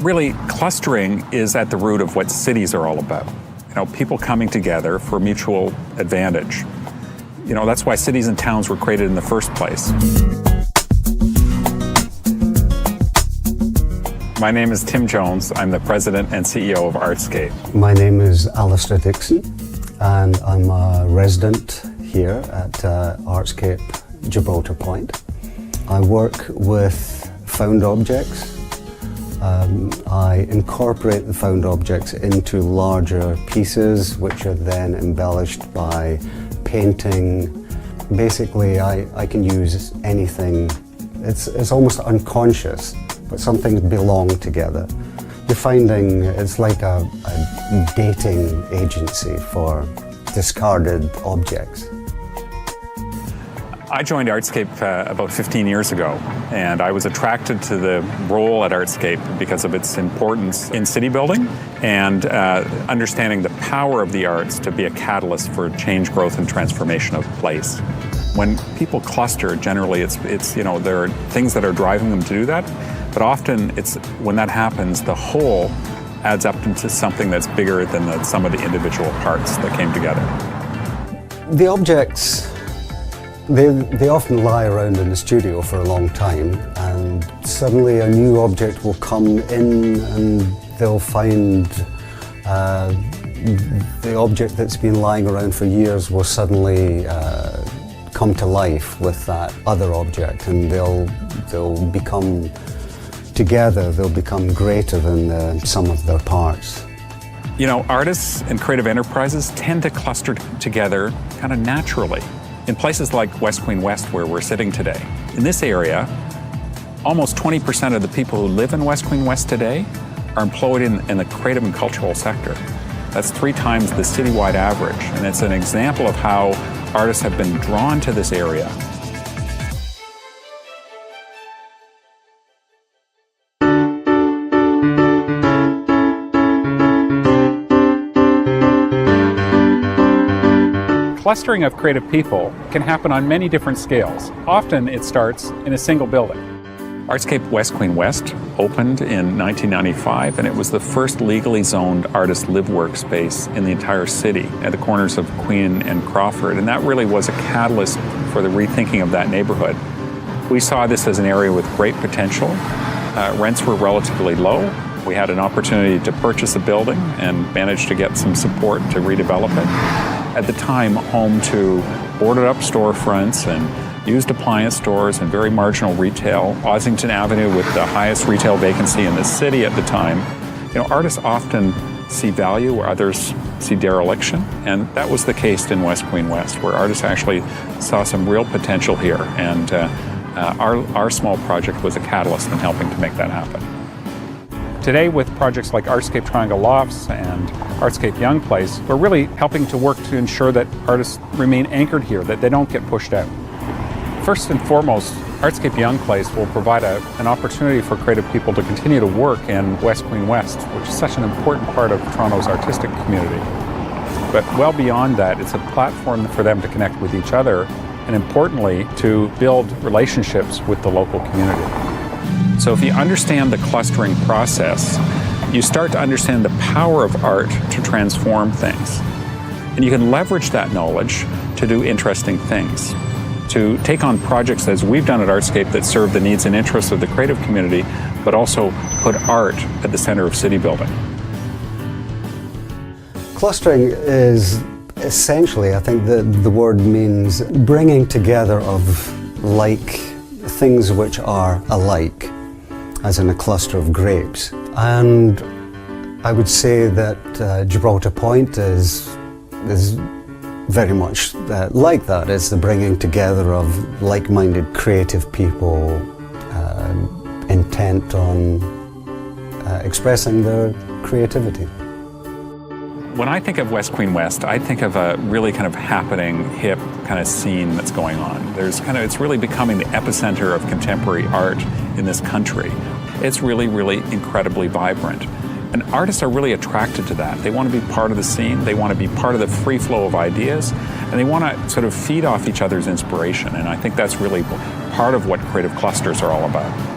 Really, clustering is at the root of what cities are all about. People coming together for mutual advantage. That's why cities and towns were created in the first place. My name is Tim Jones. I'm the president and CEO of Artscape. My name is Alistair Dixon, and I'm a resident here at Artscape Gibraltar Point. I work with found objects. I incorporate the found objects into larger pieces, which are then embellished by painting. Basically, I can use anything. It's almost unconscious, but some things belong together. You're finding it's like a dating agency for discarded objects. I joined Artscape about 15 years ago, and I was attracted to the role at Artscape because of its importance in city building and understanding the power of the arts to be a catalyst for change, growth, and transformation of place. When people cluster, generally there are things that are driving them to do that, but often it's when that happens, the whole adds up into something that's bigger than the sum of the individual parts that came together. The objects, they often lie around in the studio for a long time, and suddenly a new object will come in and they'll find the object that's been lying around for years will suddenly come to life with that other object, and they'll become together, they'll become greater than the sum of their parts. Artists and creative enterprises tend to cluster together kind of naturally. In places like West Queen West, where we're sitting today, in this area, almost 20% of the people who live in West Queen West today are employed in the creative and cultural sector. That's 3 times the citywide average, and it's an example of how artists have been drawn to this area. Clustering of creative people can happen on many different scales. Often it starts in a single building. Artscape West Queen West opened in 1995, and it was the first legally zoned artist live-work space in the entire city at the corners of Queen and Crawford, and that really was a catalyst for the rethinking of that neighborhood. We saw this as an area with great potential. Rents were relatively low. We had an opportunity to purchase a building and managed to get some support to redevelop it. At the time, home to boarded-up storefronts and used appliance stores and very marginal retail. Ossington Avenue with the highest retail vacancy in the city at the time. Artists often see value where others see dereliction, and that was the case in West Queen West, where artists actually saw some real potential here, and our small project was a catalyst in helping to make that happen. Today, with projects like Artscape Triangle Lofts and Artscape Young Place, we're really helping to work to ensure that artists remain anchored here, that they don't get pushed out. First and foremost, Artscape Young Place will provide an opportunity for creative people to continue to work in West Queen West, which is such an important part of Toronto's artistic community. But well beyond that, it's a platform for them to connect with each other, and importantly, to build relationships with the local community. So if you understand the clustering process, you start to understand the power of art to transform things. And you can leverage that knowledge to do interesting things, to take on projects as we've done at Artscape that serve the needs and interests of the creative community, but also put art at the center of city building. Clustering is essentially, I think the word means bringing together of like things which are alike, as in a cluster of grapes. And I would say that Gibraltar Point is very much like that. It's the bringing together of like-minded creative people intent on expressing their creativity. When I think of West Queen West, I think of a really kind of happening, hip kind of scene that's going on. It's really becoming the epicenter of contemporary art in this country. it's really, really incredibly vibrant. And artists are really attracted to that. They want to be part of the scene, they want to be part of the free flow of ideas, and they want to sort of feed off each other's inspiration. And I think that's really part of what creative clusters are all about.